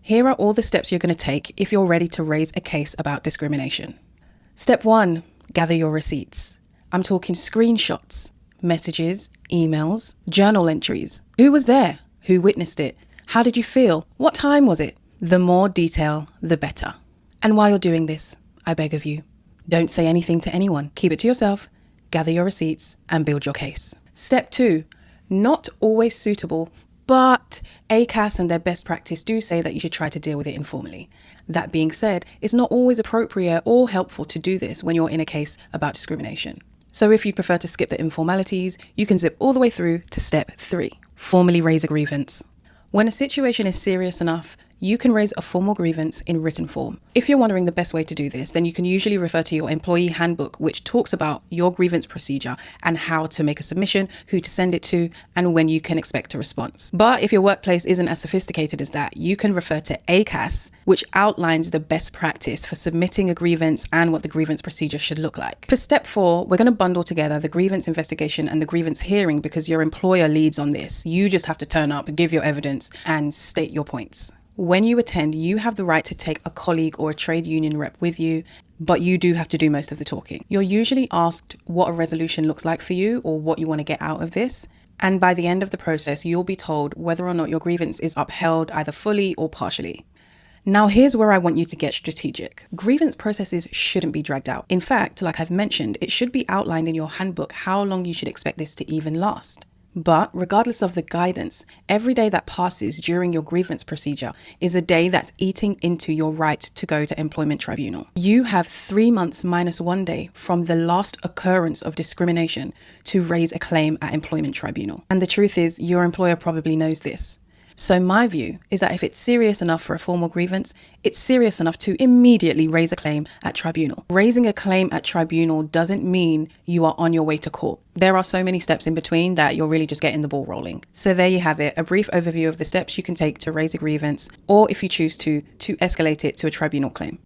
Here are all the steps you're going to take if you're ready to raise a case about discrimination. Step 1, gather your receipts. I'm talking screenshots, messages, emails, journal entries. Who was there? Who witnessed it? How did you feel? What time was it? The more detail, the better. And while you're doing this, I beg of you, don't say anything to anyone. Keep it to yourself, gather your receipts, and build your case. Step 2, not always suitable, but ACAS and their best practice do say that you should try to deal with it informally. That being said, it's not always appropriate or helpful to do this when you're in a case about discrimination. So if you prefer to skip the informalities, you can zip all the way through to step 3, formally raise a grievance. When a situation is serious enough, you can raise a formal grievance in written form. If you're wondering the best way to do this, then you can usually refer to your employee handbook, which talks about your grievance procedure and how to make a submission, who to send it to, and when you can expect a response. But if your workplace isn't as sophisticated as that, you can refer to ACAS, which outlines the best practice for submitting a grievance and what the grievance procedure should look like. For step 4, we're going to bundle together the grievance investigation and the grievance hearing because your employer leads on this. You just have to turn up, give your evidence, and state your points. When you attend, you have the right to take a colleague or a trade union rep with you, but you do have to do most of the talking. You're usually asked what a resolution looks like for you or what you want to get out of this. And by the end of the process, you'll be told whether or not your grievance is upheld either fully or partially. Now, here's where I want you to get strategic. Grievance processes shouldn't be dragged out. In fact, like I've mentioned, it should be outlined in your handbook how long you should expect this to even last. But regardless of the guidance, every day that passes during your grievance procedure is a day that's eating into your right to go to employment tribunal. You have 3 months minus 1 day from the last occurrence of discrimination to raise a claim at employment tribunal. And the truth is, your employer probably knows this. So my view is that if it's serious enough for a formal grievance, it's serious enough to immediately raise a claim at tribunal. Raising a claim at tribunal doesn't mean you are on your way to court. There are so many steps in between that you're really just getting the ball rolling. So there you have it, a brief overview of the steps you can take to raise a grievance, or if you choose to escalate it to a tribunal claim.